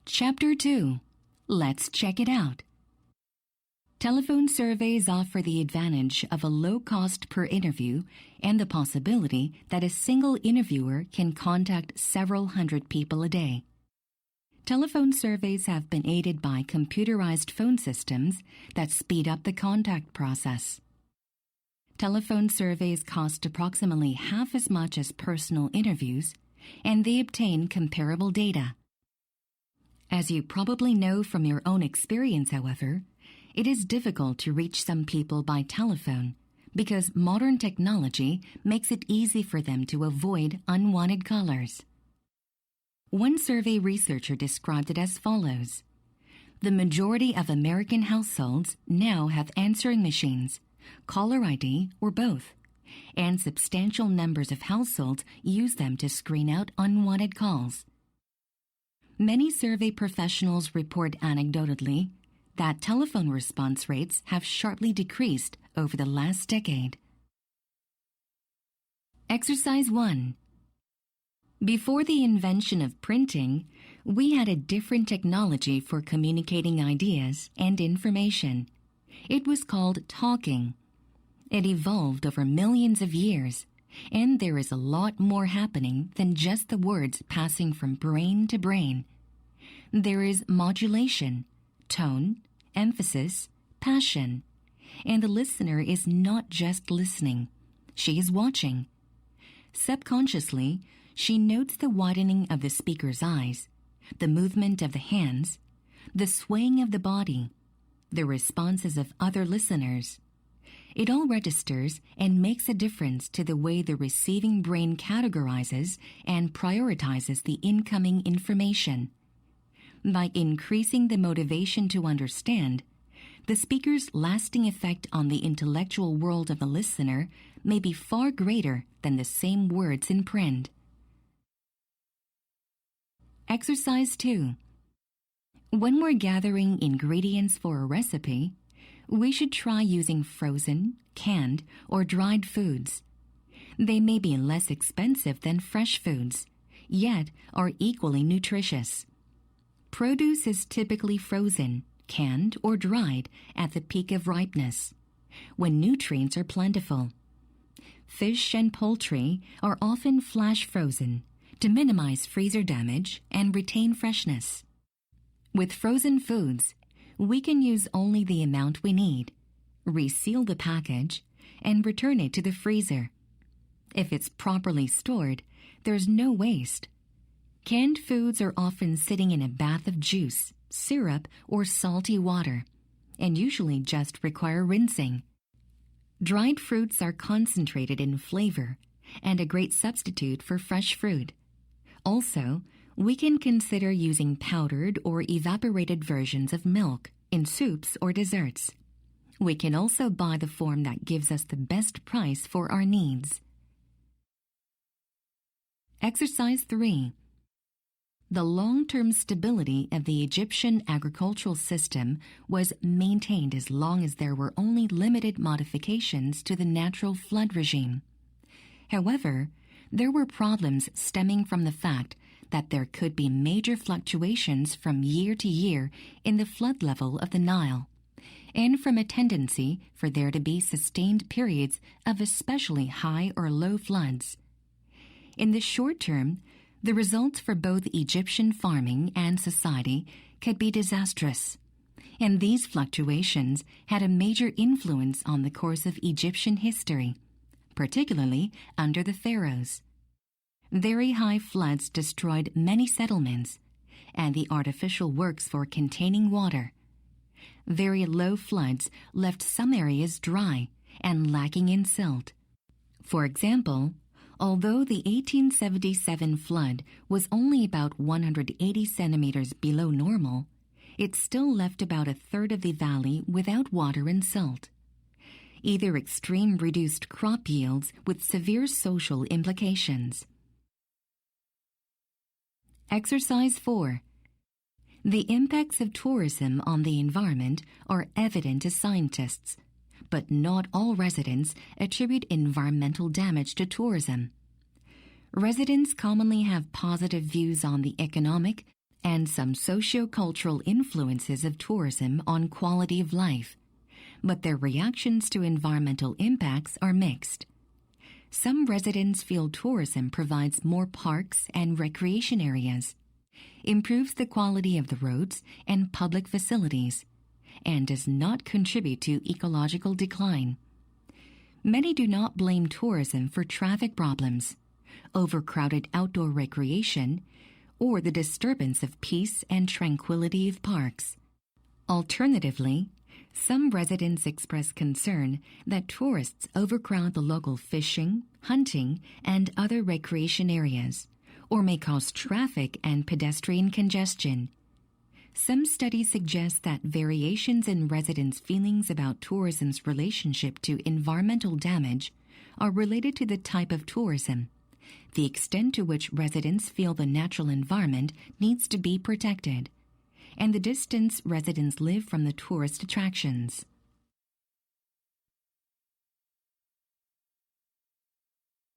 Chapter 2. Let's check it out. Telephone surveys offer the advantage of a low cost per interview and the possibility that a single interviewer can contact several hundred people a day. Telephone surveys have been aided by computerized phone systems that speed up the contact process. Telephone surveys cost approximately half as much as personal interviews, and they obtain comparable data. As you probably know from your own experience, however, it is difficult to reach some people by telephone because modern technology makes it easy for them to avoid unwanted callers. One survey researcher described it as follows. The majority of American households now have answering machines, caller ID, or both, and substantial numbers of households use them to screen out unwanted calls. Many survey professionals report anecdotally that telephone response rates have sharply decreased over the last decade. Exercise 1. Before the invention of printing, we had a different technology for communicating ideas and information. It was called talking. It evolved over millions of years, and there is a lot more happening than just the words passing from brain to brain. There is modulation, tone, emphasis, passion, and the listener is not just listening. She is watching. Subconsciously, she notes the widening of the speaker's eyes, the movement of the hands, the swaying of the body, the responses of other listeners. It all registers and makes a difference to the way the receiving brain categorizes and prioritizes the incoming information. By increasing the motivation to understand, the speaker's lasting effect on the intellectual world of the listener may be far greater than the same words in print. Exercise 2. When we're gathering ingredients for a recipe, we should try using frozen, canned, or dried foods. They may be less expensive than fresh foods, yet are equally nutritious. Produce is typically frozen, canned, or dried at the peak of ripeness, when nutrients are plentiful. Fish and poultry are often flash frozen to minimize freezer damage and retain freshness. With frozen foods, we can use only the amount we need, reseal the package, and return it to the freezer. If it's properly stored, there's no waste. Canned foods are often sitting in a bath of juice, syrup, or salty water, and usually just require rinsing. Dried fruits are concentrated in flavor and a great substitute for fresh fruit. Also, we can consider using powdered or evaporated versions of milk in soups or desserts. We can also buy the form that gives us the best price for our needs. Exercise 3. The long-term stability of the Egyptian agricultural system was maintained as long as there were only limited modifications to the natural flood regime. However, there were problems stemming from the fact that there could be major fluctuations from year to year in the flood level of the Nile, and from a tendency for there to be sustained periods of especially high or low floods. In the short term, the results for both Egyptian farming and society could be disastrous, and these fluctuations had a major influence on the course of Egyptian history, particularly under the pharaohs. Very high floods destroyed many settlements and the artificial works for containing water. Very low floods left some areas dry and lacking in silt. For example, although the 1877 flood was only about 180 centimeters below normal, it still left about a third of the valley without water and silt. Either extreme reduced crop yields with severe social implications. Exercise 4. The impacts of tourism on the environment are evident to scientists, but not all residents attribute environmental damage to tourism. Residents commonly have positive views on the economic and some socio-cultural influences of tourism on quality of life, but their reactions to environmental impacts are mixed. Some residents feel tourism provides more parks and recreation areas, improves the quality of the roads and public facilities, and does not contribute to ecological decline. Many do not blame tourism for traffic problems, overcrowded outdoor recreation, or the disturbance of peace and tranquility of parks. Alternatively, some residents express concern that tourists overcrowd the local fishing, hunting, and other recreation areas, or may cause traffic and pedestrian congestion. Some studies suggest that variations in residents' feelings about tourism's relationship to environmental damage are related to the type of tourism, the extent to which residents feel the natural environment needs to be protected, and the distance residents live from the tourist attractions.